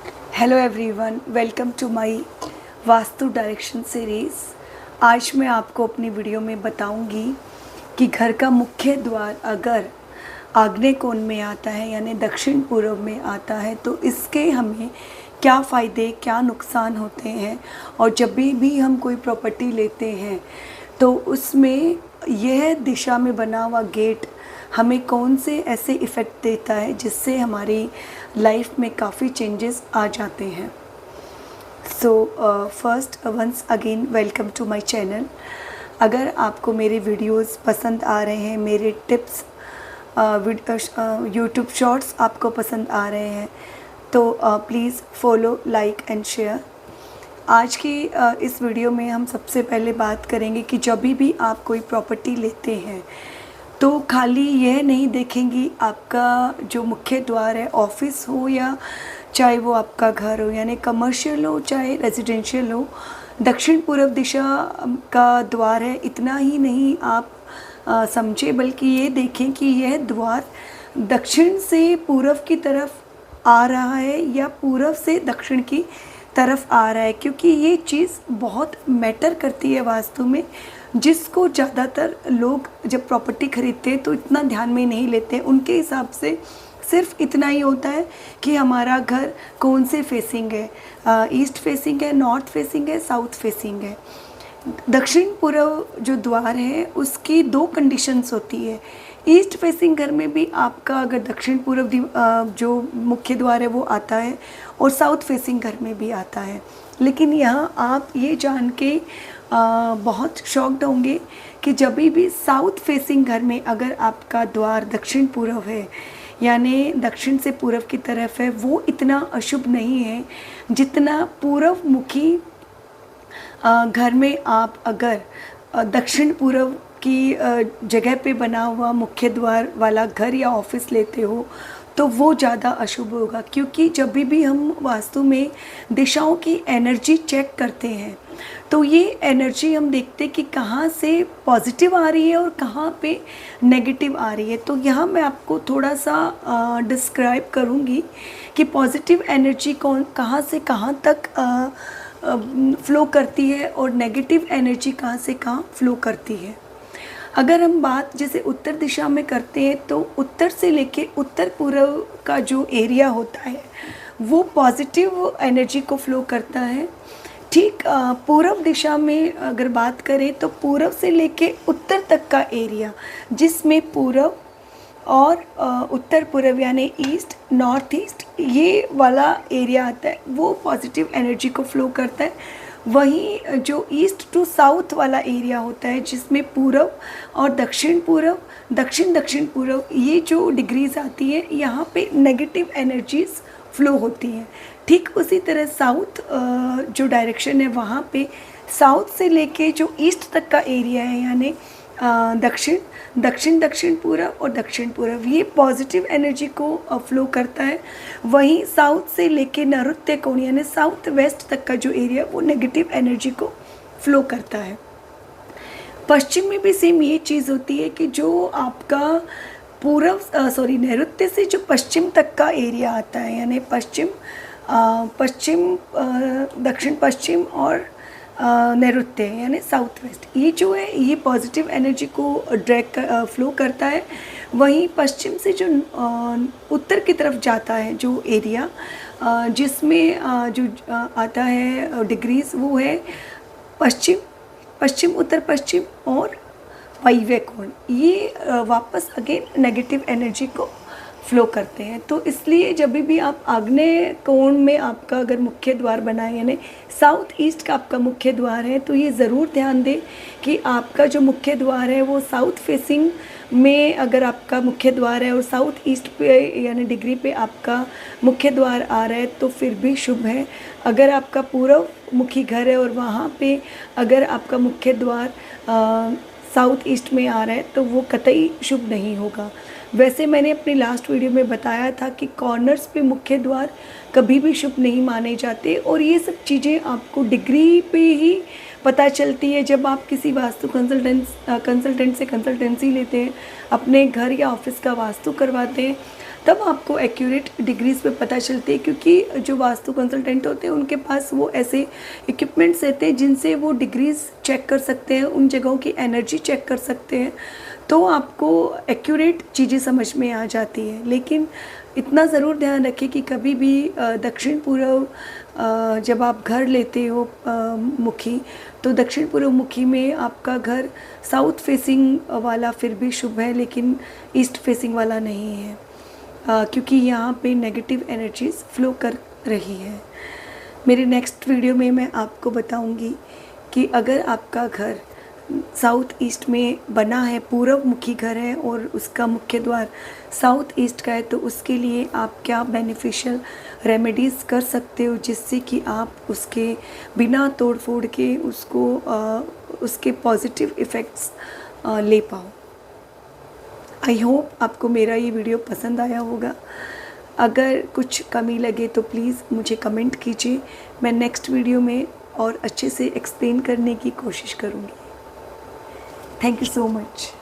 Hello everyone, welcome to my Vastu direction series. आज मैं आपको अपनी वीडियो में बताऊंगी कि घर का मुख्य द्वार अगर आग्नेय कोण में आता है यानी दक्षिण पूर्व में आता है तो इसके हमें क्या फ़ायदे क्या नुकसान होते हैं, और जब भी हम कोई प्रॉपर्टी लेते हैं तो उसमें यह दिशा में बना हुआ गेट हमें कौन से ऐसे इफ़ेक्ट देता है जिससे हमारी लाइफ में काफ़ी चेंजेस आ जाते हैं। So first once again welcome to my channel. अगर आपको मेरे वीडियोस पसंद आ रहे हैं, मेरे टिप्स यूट्यूब शॉर्ट्स आपको पसंद आ रहे हैं तो please follow, like and share. आज की इस वीडियो में हम सबसे पहले बात करेंगे कि जब भी आप कोई प्रॉपर्टी लेते हैं तो खाली यह नहीं देखेंगी आपका जो मुख्य द्वार है, ऑफिस हो या चाहे वो आपका घर हो यानी कमर्शियल हो चाहे रेजिडेंशियल हो, दक्षिण पूर्व दिशा का द्वार है इतना ही नहीं आप समझे, बल्कि ये देखें कि यह द्वार दक्षिण से पूर्व की तरफ आ रहा है या पूर्व से दक्षिण की तरफ आ रहा है, क्योंकि ये चीज़ बहुत मैटर करती है वास्तु में, जिसको ज़्यादातर लोग जब प्रॉपर्टी खरीदते हैं तो इतना ध्यान में नहीं लेते। उनके हिसाब से सिर्फ इतना ही होता है कि हमारा घर कौन से फेसिंग है, ईस्ट फेसिंग है, नॉर्थ फेसिंग है, साउथ फेसिंग है। दक्षिण पूर्व जो द्वार है उसकी दो कंडीशंस होती है। ईस्ट फेसिंग घर में भी आपका अगर दक्षिण पूर्व जो मुख्य द्वार है वो आता है और साउथ फेसिंग घर में भी आता है, लेकिन यहाँ आप ये जान के बहुत शॉक्ड होंगे कि जब भी साउथ फेसिंग घर में अगर आपका द्वार दक्षिण पूर्व है यानी दक्षिण से पूर्व की तरफ है, वो इतना अशुभ नहीं है जितना पूर्व मुखी घर में आप अगर दक्षिण पूर्व की जगह पे बना हुआ मुख्य द्वार वाला घर या ऑफिस लेते हो तो वो ज़्यादा अशुभ होगा। क्योंकि जब भी हम वास्तु में दिशाओं की एनर्जी चेक करते हैं तो ये एनर्जी हम देखते कि कहाँ से पॉजिटिव आ रही है और कहाँ पे नेगेटिव आ रही है। तो यहाँ मैं आपको थोड़ा सा डिस्क्राइब करूँगी कि पॉजिटिव एनर्जी कहाँ से कहाँ तक फ्लो करती है और नेगेटिव एनर्जी कहाँ से कहाँ फ्लो करती है। अगर हम बात जैसे उत्तर दिशा में करते हैं तो उत्तर से लेके उत्तर पूर्व का जो एरिया होता है वो पॉजिटिव एनर्जी को फ्लो करता है। ठीक पूर्व दिशा में अगर बात करें तो पूर्व से लेके उत्तर तक का एरिया जिसमें पूर्व और उत्तर पूर्व यानी ईस्ट नॉर्थ ईस्ट ये वाला एरिया आता है वो पॉजिटिव एनर्जी को फ्लो करता है। वहीं जो ईस्ट टू साउथ वाला एरिया होता है जिसमें पूर्व और दक्षिण पूर्व दक्षिण दक्षिण पूर्व ये जो डिग्रीज आती है यहाँ पे नेगेटिव एनर्जीज फ्लो होती हैं। ठीक उसी तरह साउथ जो डायरेक्शन है वहाँ पे साउथ से लेके जो ईस्ट तक का एरिया है यानी दक्षिण दक्षिण दक्षिण पूर्व और दक्षिण पूर्व ये पॉजिटिव एनर्जी को फ्लो करता है। वहीं साउथ से लेके नैऋत्य कोण यानी साउथ वेस्ट तक का जो एरिया वो नेगेटिव एनर्जी को फ्लो करता है। पश्चिम में भी सेम ये चीज़ होती है कि जो आपका नैऋत्य से जो पश्चिम तक का एरिया आता है यानी पश्चिम दक्षिण पश्चिम और नैऋत्य यानी साउथ वेस्ट ये जो है ये पॉजिटिव एनर्जी को फ्लो करता है। वहीं पश्चिम से जो उत्तर की तरफ जाता है जो एरिया जिसमें जो आता है डिग्रीज वो है पश्चिम पश्चिम उत्तर पश्चिम और वायव्य कोण, ये वापस अगेन नेगेटिव एनर्जी को फ्लो करते हैं। तो इसलिए जब भी आप आग्नेय कोण में आपका अगर मुख्य द्वार बना है यानी साउथ ईस्ट का आपका मुख्य द्वार है तो ये ज़रूर ध्यान दें कि आपका जो मुख्य द्वार है वो साउथ फेसिंग में अगर आपका मुख्य द्वार है और साउथ ईस्ट पे यानी डिग्री पे आपका मुख्य द्वार आ रहा है तो फिर भी शुभ है। अगर आपका पूर्व मुखी घर है और वहाँ पे अगर आपका मुख्य द्वार साउथ ईस्ट में आ रहा है तो वो कतई शुभ नहीं होगा। वैसे मैंने अपनी लास्ट वीडियो में बताया था कि कॉर्नर्स पे मुख्य द्वार कभी भी शुभ नहीं माने जाते और ये सब चीज़ें आपको डिग्री पे ही पता चलती है जब आप किसी वास्तु कंसल्टेंट से कंसल्टेंसी लेते हैं, अपने घर या ऑफिस का वास्तु करवाते हैं तब आपको एक्यूरेट डिग्रीज पे पता चलती है, क्योंकि जो वास्तु कंसल्टेंट होते हैं उनके पास वो ऐसे इक्विपमेंट्स रहते हैं जिनसे वो डिग्रीज चेक कर सकते हैं, उन जगहों की एनर्जी चेक कर सकते हैं, तो आपको एक्यूरेट चीज़ें समझ में आ जाती हैं। लेकिन इतना ज़रूर ध्यान रखें कि कभी भी दक्षिण पूर्व जब आप घर लेते हो मुखी, तो दक्षिण पूर्व मुखी में आपका घर साउथ फेसिंग वाला फिर भी शुभ है, लेकिन ईस्ट फेसिंग वाला नहीं है, क्योंकि यहाँ पे नेगेटिव एनर्जीज फ्लो कर रही है। मेरे नेक्स्ट वीडियो में मैं आपको बताऊंगी कि अगर आपका घर साउथ ईस्ट में बना है, पूर्व मुखी घर है और उसका मुख्य द्वार साउथ ईस्ट का है, तो उसके लिए आप क्या बेनिफिशियल रेमेडीज़ कर सकते हो जिससे कि आप उसके बिना तोड़ फोड़ के उसको उसके पॉजिटिव इफ़ेक्ट्स ले पाओ। आई होप आपको मेरा ये वीडियो पसंद आया होगा। अगर कुछ कमी लगे तो प्लीज़ मुझे कमेंट कीजिए, मैं नेक्स्ट वीडियो में और अच्छे से एक्सप्लेन करने की कोशिश करूँगी। Thank you so much.